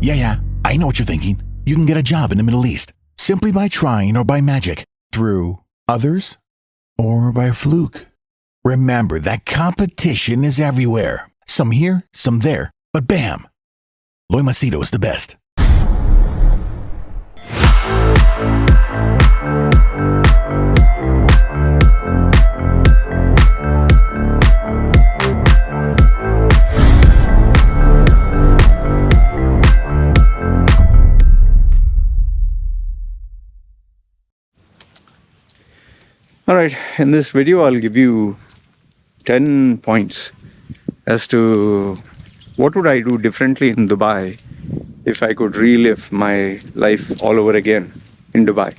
Yeah, I know what you're thinking. You can get a job in the Middle East simply by trying or by magic, through others or by fluke. Remember that competition is everywhere. Some here, some there, but bam! Loy Machedo is the best. Alright, in this video I'll give you 10 points as to what would I do differently in Dubai if I could relive my life all over again in Dubai.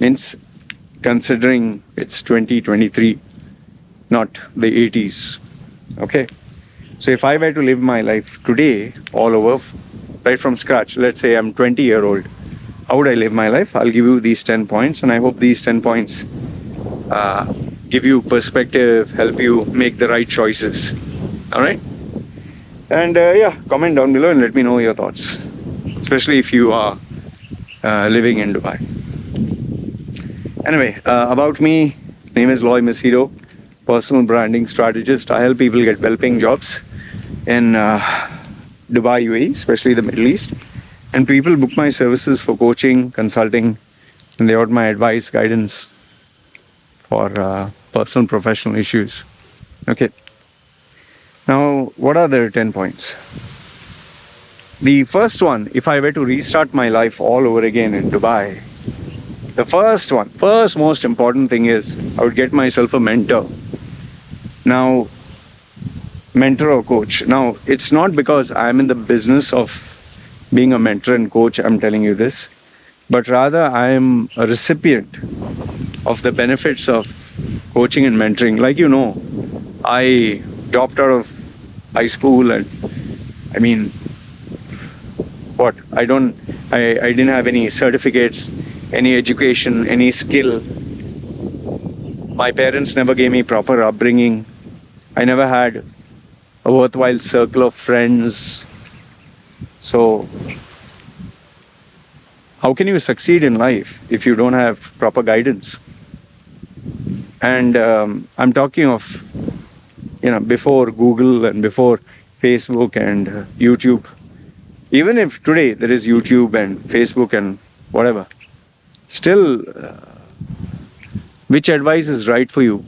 Means considering it's 2023, not the 80s. Okay, so if I were to live my life today all over, right from scratch, let's say I'm 20-year-old, how would I live my life? I'll give you these 10 points, and I hope these 10 points give you perspective, help you make the right choices. All right, and yeah, comment down below and let me know your thoughts, especially if you are living in Dubai. Anyway, about me, name is Loy Machedo, personal branding strategist. I help people get well-paying jobs in Dubai, UAE, especially the Middle East, and people book my services for coaching, consulting, and they want my advice, guidance for personal, professional issues. Okay. Now, what are the 10 points? The first one, if I were to restart my life all over again in Dubai, the first most important thing is I would get myself a mentor. Now, mentor or coach. Now, it's not because I'm in the business of being a mentor and coach, I'm telling you this, but rather I am a recipient of the benefits of coaching and mentoring. Like you know, I dropped out of high school, and I mean, what? I didn't have any certificates, any education, any skill. My parents never gave me proper upbringing. I never had a worthwhile circle of friends. So how can you succeed in life if you don't have proper guidance? And I'm talking of, before Google and before Facebook and YouTube. Even if today there is YouTube and Facebook and whatever, still, which advice is right for you?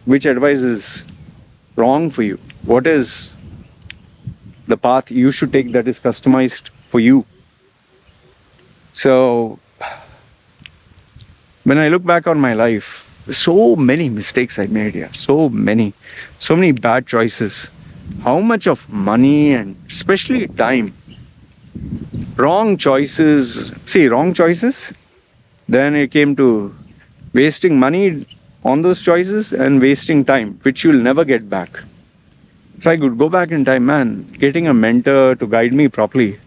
Which advice is wrong for you? What is the path you should take that is customized for you? So, when I look back on my life, so many mistakes I made here, so many bad choices. How much of money and especially time, wrong choices. See, wrong choices, then it came to wasting money on those choices and wasting time, which you'll never get back. If I could go back in time, man, getting a mentor to guide me properly,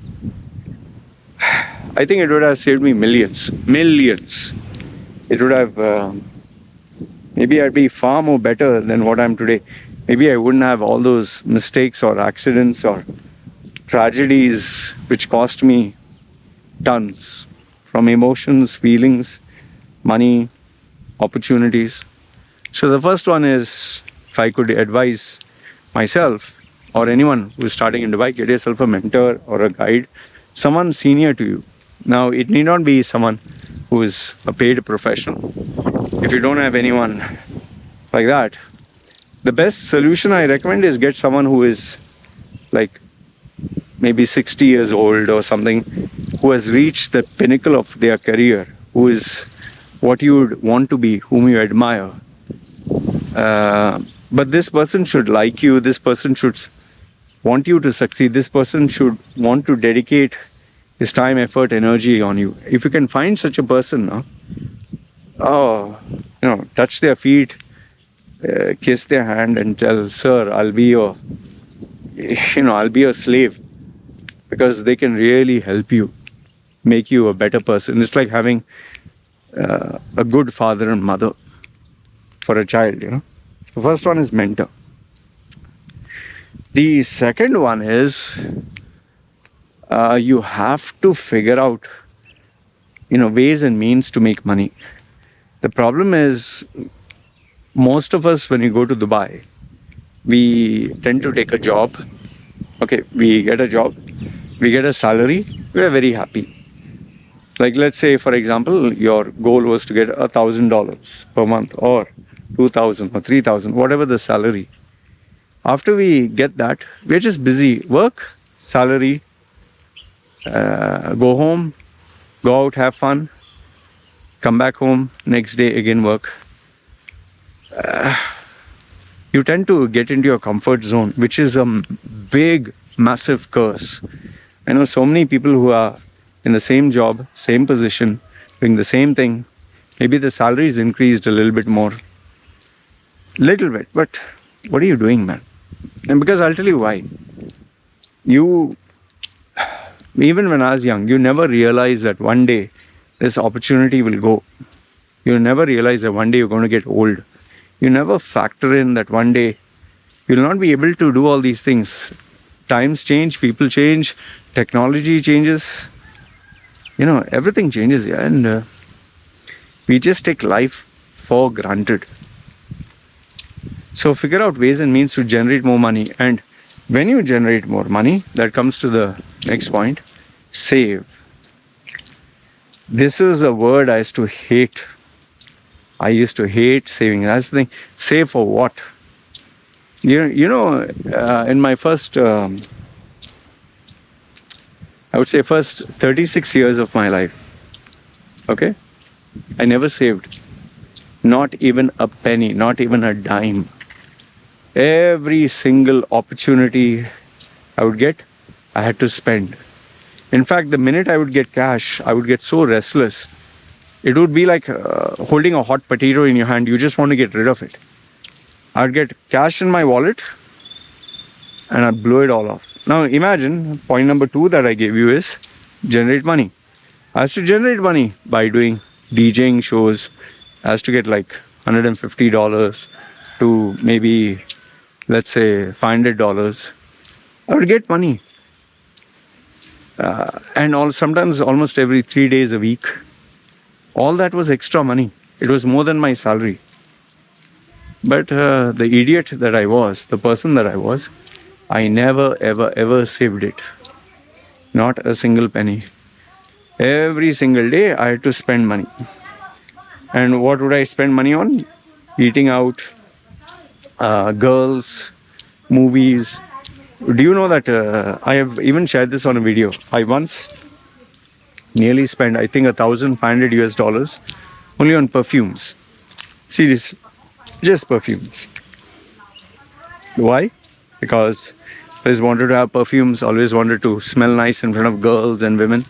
I think it would have saved me millions. It would have, maybe I'd be far more better than what I'm today. Maybe I wouldn't have all those mistakes or accidents or tragedies which cost me tons, from emotions, feelings, money, opportunities. So the first one is, if I could advise myself or anyone who's starting in Dubai, get yourself a mentor or a guide, someone senior to you. Now, it need not be someone who is a paid professional. If you don't have anyone like that, the best solution I recommend is get someone who is like maybe 60 years old or something, who has reached the pinnacle of their career, who is what you would want to be, whom you admire. But this person should like you, this person should want you to succeed, this person should want to dedicate his time, effort, energy on you. If you can find such a person, touch their feet, kiss their hand and tell, sir, I'll be your slave, because they can really help you, make you a better person. It's like having a good father and mother for a child, So first one is mentor. The second one is you have to figure out, ways and means to make money. The problem is, most of us, when we go to Dubai, we tend to take a job. Okay, we get a job, we get a salary, we are very happy. Like, let's say, for example, your goal was to get $1,000 per month, or 2,000 or 3,000, whatever the salary. After we get that, we're just busy. Work, salary, go home, go out, have fun, come back home, next day again work. You tend to get into your comfort zone, which is a big, massive curse. I know so many people who are in the same job, same position, doing the same thing. Maybe the salary is increased a little bit more. Little bit, but what are you doing, man? And because I'll tell you why. Even when I was young, you never realize that one day this opportunity will go. You never realize that one day you're going to get old. You never factor in that one day you'll not be able to do all these things. Times change, people change, technology changes. Everything changes, yeah, and we just take life for granted. So figure out ways and means to generate more money. And when you generate more money, that comes to the next point, save. This is a word I used to hate. I used to hate saving. That's the thing. Save for what? In my first, I would say first 36 years of my life, okay, I never saved. Not even a penny, not even a dime. Every single opportunity I would get, I had to spend. In fact, the minute I would get cash, I would get so restless. It would be like holding a hot potato in your hand. You just want to get rid of it. I'd get cash in my wallet and I'd blow it all off. Now imagine, point number 2 that I gave you is generate money. I has to generate money by doing DJing shows. I has to get like $150 to maybe, let's say, $500. I would get money. And sometimes almost every 3 days a week. All that was extra money. It was more than my salary. But the idiot that I was, the person that I was, I never, ever, ever saved it. Not a single penny. Every single day I had to spend money. And what would I spend money on? Eating out, girls, movies. Do you know that I have even shared this on a video? I once nearly spent, I think, $1,500 only on perfumes. Seriously, just perfumes. Why? Because I always wanted to have perfumes, always wanted to smell nice in front of girls and women.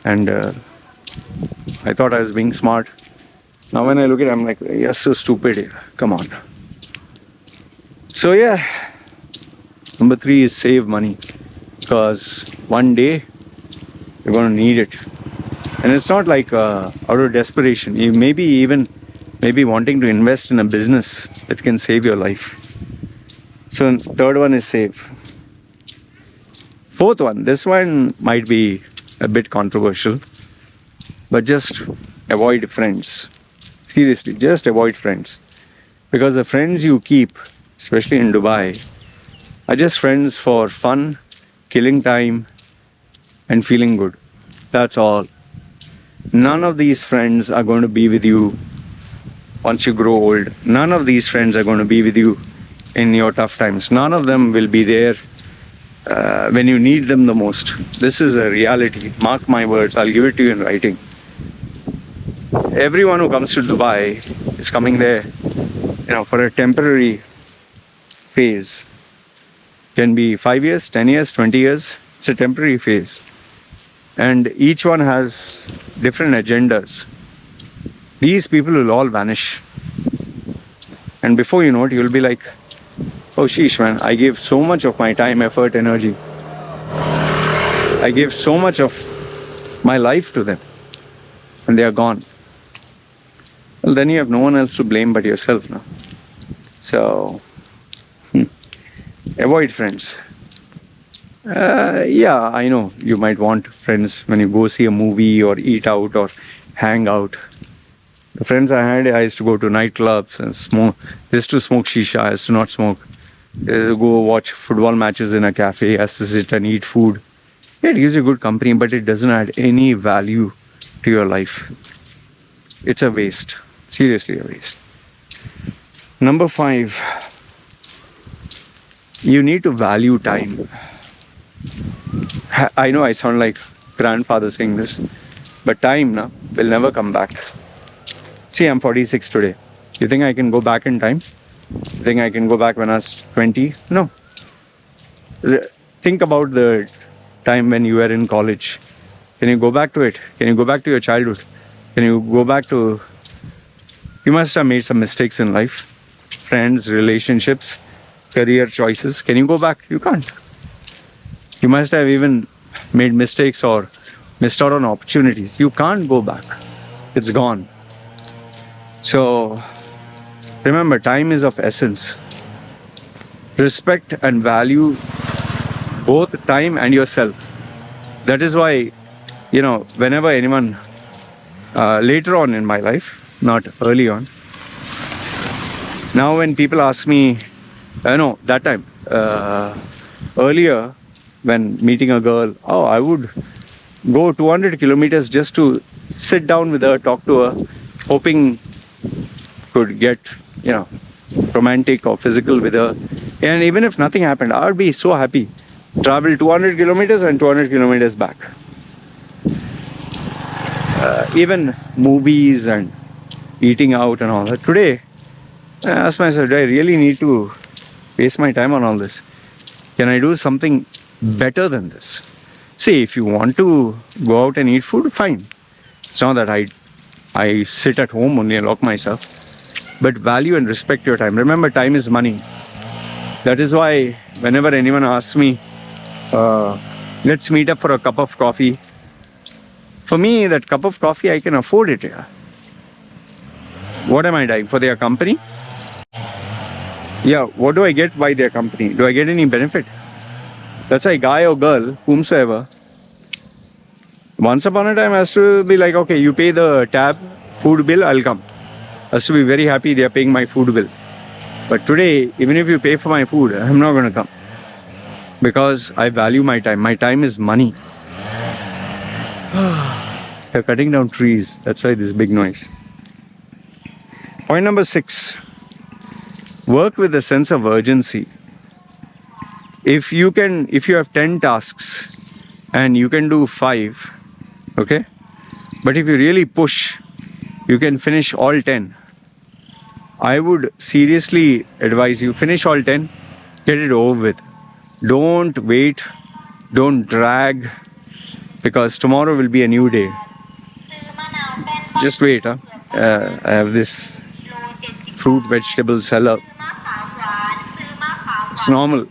And I thought I was being smart. Now when I look at it, I'm like, you're so stupid. Come on. So yeah, number 3 is save money. Because one day, you're going to need it. And it's not like out of desperation. You maybe wanting to invest in a business that can save your life. So 3rd one is save. 4th one, this one might be a bit controversial, but just avoid friends. Seriously, just avoid friends. Because the friends you keep, especially in Dubai, are just friends for fun, killing time, and feeling good. That's all. None of these friends are going to be with you once you grow old. None of these friends are going to be with you in your tough times. None of them will be there when you need them the most. This is a reality. Mark my words. I'll give it to you in writing. Everyone who comes to Dubai is coming there, for a temporary phase. Can be 5 years, 10 years, 20 years. It's a temporary phase. And each one has different agendas. These people will all vanish. And before you know it, you'll be like, oh sheesh man, I gave so much of my time, effort, energy. I gave so much of my life to them. And they are gone. Well, then you have no one else to blame but yourself now. So, avoid friends. Yeah, I know you might want friends when you go see a movie or eat out or hang out. The friends I had, I used to go to nightclubs and smoke. Just to smoke shisha, I used to not smoke. Go watch football matches in a cafe, has to sit and eat food. Yeah, it gives you good company, but it doesn't add any value to your life. It's a waste. Seriously, a waste. Number 5, you need to value time. I know I sound like grandfather saying this, but time will never come back. See, I'm 46 today. You think I can go back in time? You think I can go back when I was 20? No. Think about the time when you were in college. Can you go back to it? Can you go back to your childhood? Can you go back to... You must have made some mistakes in life. Friends, relationships, career choices. Can you go back? You can't. You must have even made mistakes or missed out on opportunities. You can't go back. It's gone. So remember, time is of essence. Respect and value both time and yourself. That is why, whenever anyone, later on in my life, not early on, now when people ask me, no, that time, earlier, when meeting a girl, I would go 200 kilometers just to sit down with her, talk to her, hoping could get, romantic or physical with her. And even if nothing happened, I would be so happy. Travel 200 kilometers and 200 kilometers back. Even movies and eating out and all that. Today, I ask myself, do I really need to waste my time on all this? Can I do something better than this? See, if you want to go out and eat food, fine. It's not that I sit at home only and lock myself. But value and respect your time. Remember, time is money. That is why whenever anyone asks me, let's meet up for a cup of coffee. For me, that cup of coffee, I can afford it. Yeah. What am I doing? For their company? Yeah, what do I get by their company? Do I get any benefit? That's why guy or girl, whomsoever, once upon a time has to be like, okay, you pay the tab, food bill, I'll come. Has to be very happy they are paying my food bill. But today, even if you pay for my food, I'm not going to come. Because I value my time. My time is money. They're cutting down trees. That's why this big noise. Point number 6. Work with a sense of urgency. If you have 10 tasks and you can do 5, okay? But if you really push, you can finish all 10. I would seriously advise you, finish all 10, get it over with. Don't wait, don't drag, because tomorrow will be a new day. Just wait, I have this fruit vegetable seller. It's normal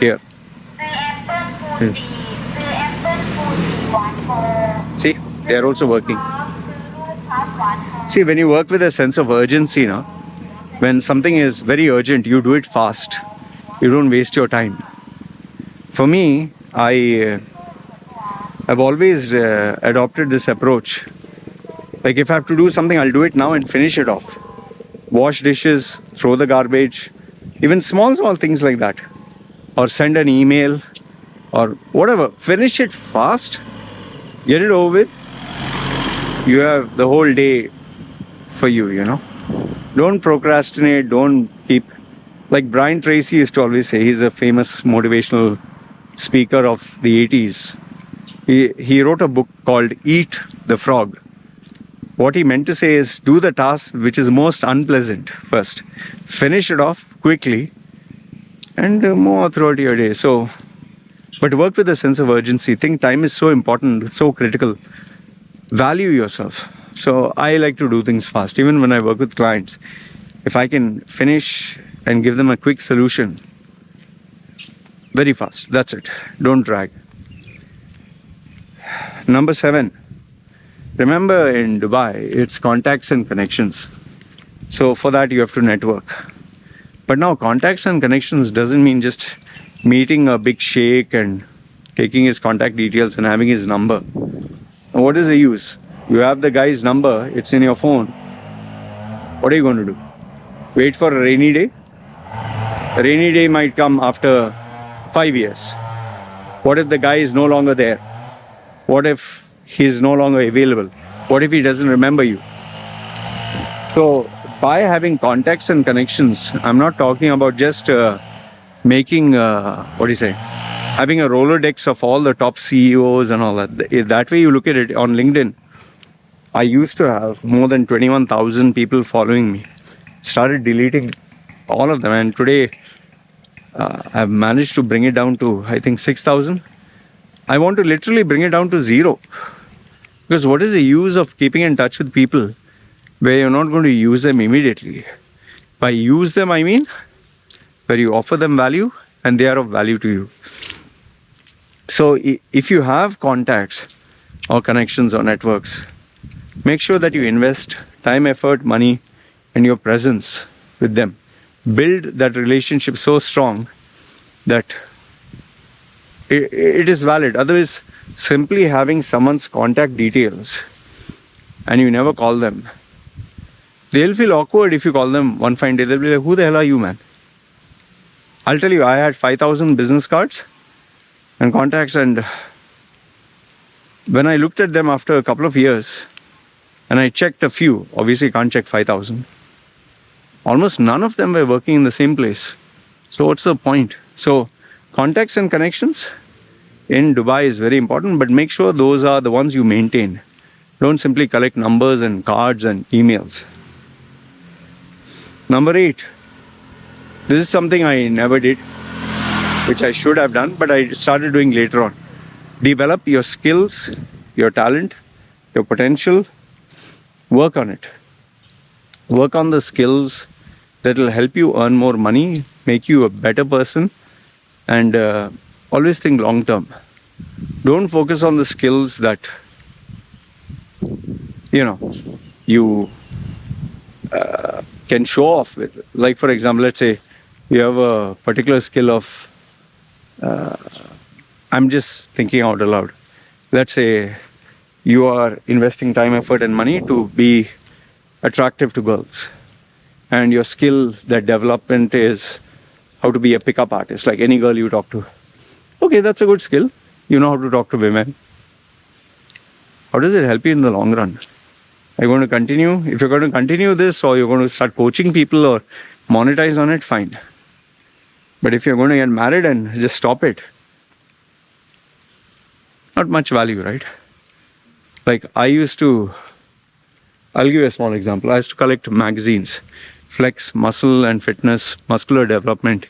here. See, they are also working. See, when you work with a sense of urgency, when something is very urgent, you do it fast. You don't waste your time. For me, I have always adopted this approach. Like if I have to do something, I'll do it now and finish it off. Wash dishes, throw the garbage, even small things like that. Or send an email or whatever. Finish it fast, get it over with. You have the whole day for you, Don't procrastinate, don't keep... Like Brian Tracy used to always say, he's a famous motivational speaker of the 80s. He wrote a book called Eat the Frog. What he meant to say is, do the task which is most unpleasant first. Finish it off quickly and move on throughout your day. So, but work with a sense of urgency. Think time is so important, so critical. Value yourself. So I like to do things fast. Even when I work with clients, if I can finish and give them a quick solution, very fast. That's it. Don't drag. Number 7. Remember, in Dubai, it's contacts and connections. So for that, you have to network. But now contacts and connections doesn't mean just meeting a big sheikh and taking his contact details and having his number. Now, what is the use? You have the guy's number, it's in your phone. What are you going to do? Wait for a rainy day? A rainy day might come after 5 years. What if the guy is no longer there? What if he's no longer available? What if he doesn't remember you? So by having contacts and connections, I'm not talking about just making, having a Rolodex of all the top CEOs and all that. That way you look at it on LinkedIn. I used to have more than 21,000 people following me. Started deleting all of them, and today I've managed to bring it down to, I think, 6,000. I want to literally bring it down to 0. Because what is the use of keeping in touch with people where you're not going to use them immediately? By use them, I mean where you offer them value and they are of value to you. So if you have contacts or connections or networks, make sure that you invest time, effort, money, and your presence with them. Build that relationship so strong that it is valid. Otherwise, simply having someone's contact details and you never call them, they'll feel awkward if you call them one fine day. They'll be like, who the hell are you, man? I'll tell you, I had 5,000 business cards and contacts, and when I looked at them after a couple of years and I checked a few, obviously you can't check 5,000, almost none of them were working in the same place. So what's the point? So contacts and connections in Dubai is very important, but make sure those are the ones you maintain. Don't simply collect numbers and cards and emails. Number 8. This is something I never did, which I should have done, but I started doing later on. Develop your skills, your talent, your potential. Work on it. Work on the skills that will help you earn more money, make you a better person, and always think long term. Don't focus on the skills that you can show off with. Like, for example, let's say you have a particular skill of I'm just thinking out aloud. Let's say you are investing time, effort, and money to be attractive to girls, and your skill, that development, is how to be a pickup artist, like any girl you talk to. Okay, that's a good skill. You know how to talk to women. How does it help you in the long run? Are you going to continue? If you're going to continue this, or you're going to start coaching people or monetize on it, fine. But if you're going to get married and just stop it, not much value, right? Like I'll give you a small example. I used to collect magazines, Flex, Muscle and Fitness, Muscular Development.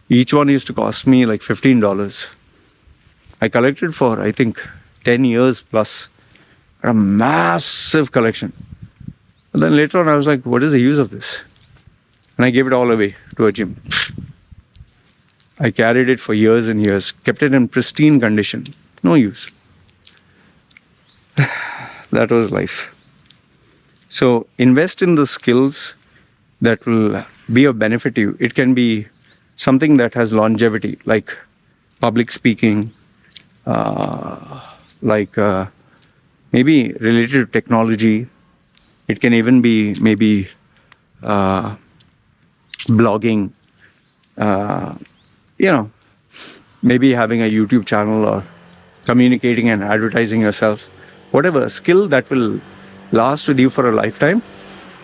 Each one used to cost me like $15. I collected for, I think, 10 years plus. A massive collection. And then later on, I was like, what is the use of this? And I gave it all away to a gym. I carried it for years and years, kept it in pristine condition. No use. That was life. So invest in the skills that will be of benefit to you. It can be something that has longevity, like public speaking, maybe related to technology. It can even be maybe blogging, maybe having a YouTube channel or communicating and advertising yourself. Whatever, a skill that will last with you for a lifetime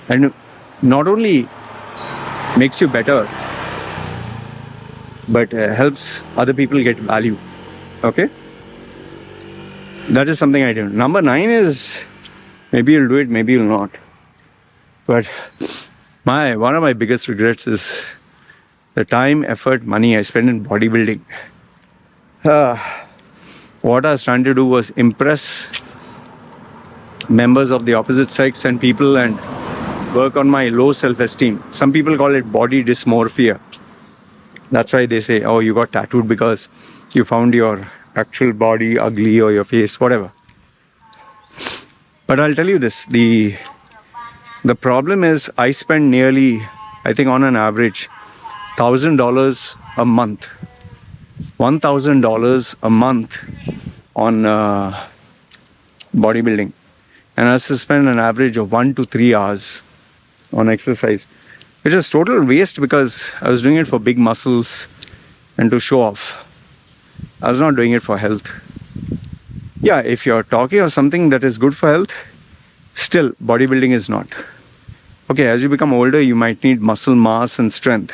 and not only makes you better, but helps other people get value. Okay? That is something I do. Number 9 is, maybe you'll do it, maybe you'll not. But one of my biggest regrets is the time, effort, money I spent in bodybuilding. What I was trying to do was impress members of the opposite sex and people and work on my low self-esteem. Some people call it body dysmorphia. That's why they say, oh, you got tattooed because you found your actual body ugly or your face, whatever. But I'll tell you this, the problem is I spend nearly, I think on an average, $1,000 a month $1,000 a month on bodybuilding, and I has to spend an average of 1 to 3 hours on exercise, which is total waste because I was doing it for big muscles and to show off. I was not doing it for health. Yeah, if you're talking of something that is good for health, still bodybuilding is not. Okay, as you become older, you might need muscle mass and strength,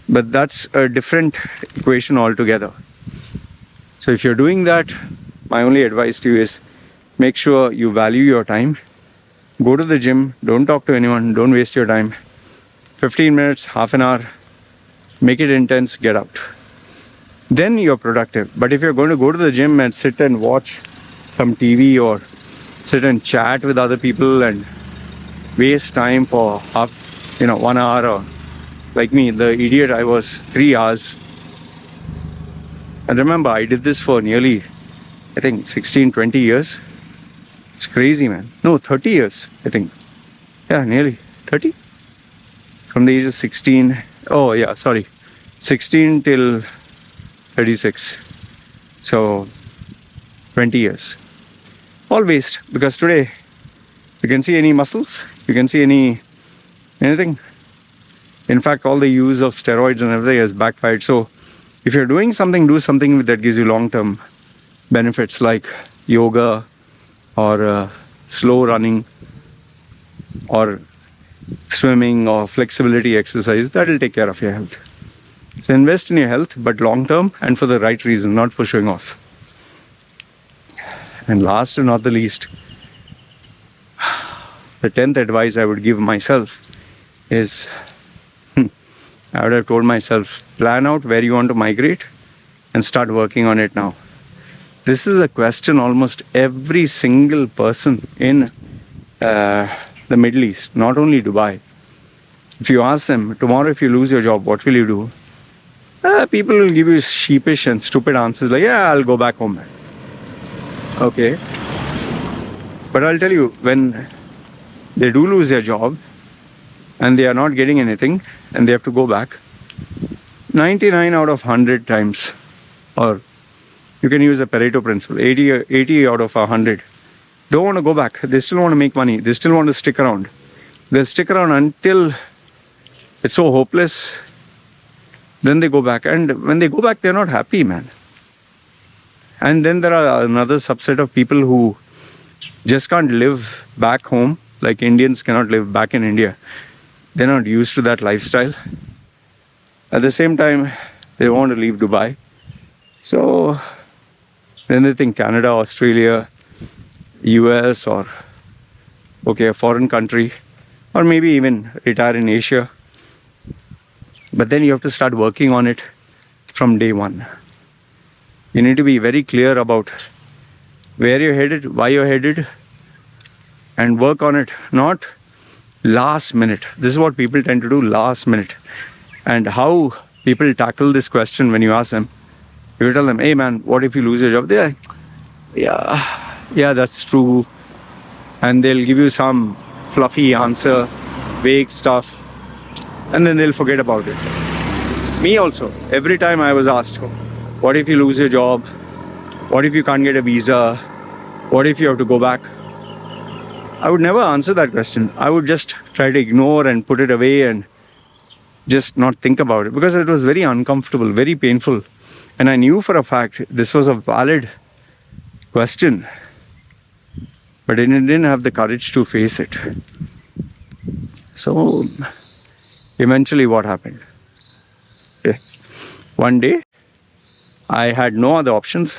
but that's a different equation altogether. So if you're doing that, my only advice to you is make sure you value your time. Go to the gym, don't talk to anyone, don't waste your time. 15 minutes, half an hour, make it intense, get out. Then you're productive. But if you're going to go to the gym and sit and watch some TV or sit and chat with other people and waste time for 1 hour, or like me, the idiot I was, 3 hours. And remember, I did this for nearly, I think, 16, 20 years. It's crazy, man. No, 30 years, I think. Yeah, nearly 30. From the age of 16. Oh, yeah, sorry. 16 till 36. So, 20 years. All waste. Because today, you can see any muscles. You can see anything. In fact, all the use of steroids and everything has backfired. So, if you're doing something, do something that gives you long-term benefits like yoga or slow running or swimming or flexibility exercise. That will take care of your health. So invest in your health, but long-term and for the right reason, not for showing off. And last and not the least, the 10th advice I would give myself is, I would have told myself, plan out where you want to migrate and start working on it now. This is a question almost every single person in the Middle East, not only Dubai. If you ask them, tomorrow if you lose your job, what will you do? People will give you sheepish and stupid answers like, yeah, I'll go back home. Okay. But I'll tell you, when they do lose their job and they are not getting anything and they have to go back, 99 out of 100 times, or you can use a Pareto principle, 80 out of 100 don't want to go back. They still want to make money. They still want to stick around. They'll stick around until it's so hopeless. Then they go back. And when they go back, they're not happy, man. And then there are another subset of people who just can't live back home, like Indians cannot live back in India. They're not used to that lifestyle. At the same time, they want to leave Dubai. So then they think Canada, Australia, US, or a foreign country, or maybe even retire in Asia. But then you have to start working on it from day one. You need to be very clear about where you're headed, why you're headed, and work on it, not last minute. This is what people tend to do, last minute. And how people tackle this question when you ask them, you tell them, hey man, what if you lose your job? They're like, yeah, that's true. And they'll give you some fluffy answer, vague stuff, and then they'll forget about it. Me also, every time I was asked, what if you lose your job? What if you can't get a visa? What if you have to go back? I would never answer that question. I would just try to ignore and put it away and just not think about it, because it was very uncomfortable, very painful. And I knew for a fact this was a valid question, but I didn't have the courage to face it. So eventually what happened? Okay. One day I had no other options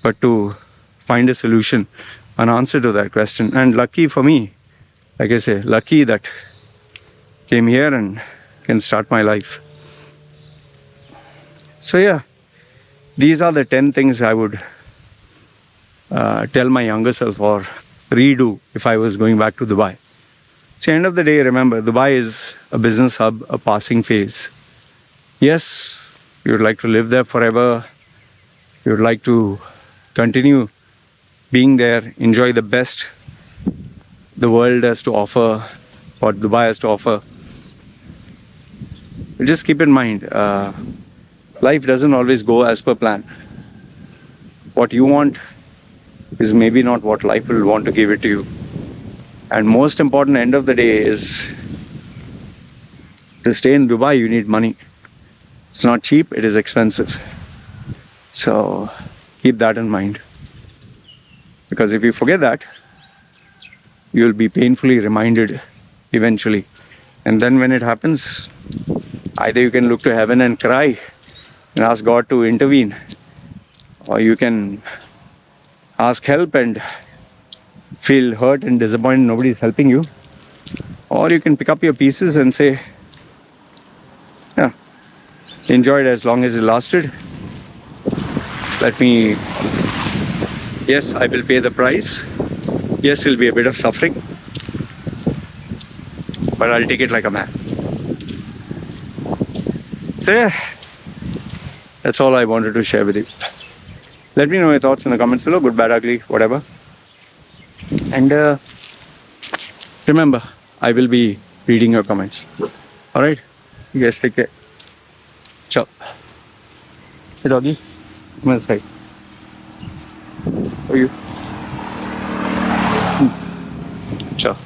but to find a solution, an answer to that question. And lucky for me, like I say, lucky that came here and can start my life. So yeah, these are the 10 things I would tell my younger self or redo if I was going back to Dubai. At the end of the day, remember, Dubai is a business hub, a passing phase. Yes, you would like to live there forever. You would like to continue being there, enjoy the best the world has to offer, what Dubai has to offer. But just keep in mind, life doesn't always go as per plan. What you want is maybe not what life will want to give it to you. And most important, end of the day, is to stay in Dubai, you need money. It's not cheap, it is expensive. So keep that in mind. Because if you forget that, you'll be painfully reminded eventually. And then when it happens, either you can look to heaven and cry and ask God to intervene, or you can ask help and feel hurt and disappointed nobody's helping you. Or you can pick up your pieces and say, yeah, enjoyed as long as it lasted. Yes, I will pay the price. Yes, it'll be a bit of suffering, but I'll take it like a man. So yeah, that's all I wanted to share with you. Let me know your thoughts in the comments below, good, bad, ugly, whatever. And remember, I will be reading your comments. Alright? You guys take care. Ciao. Hey doggy, come inside. How are you? Ciao.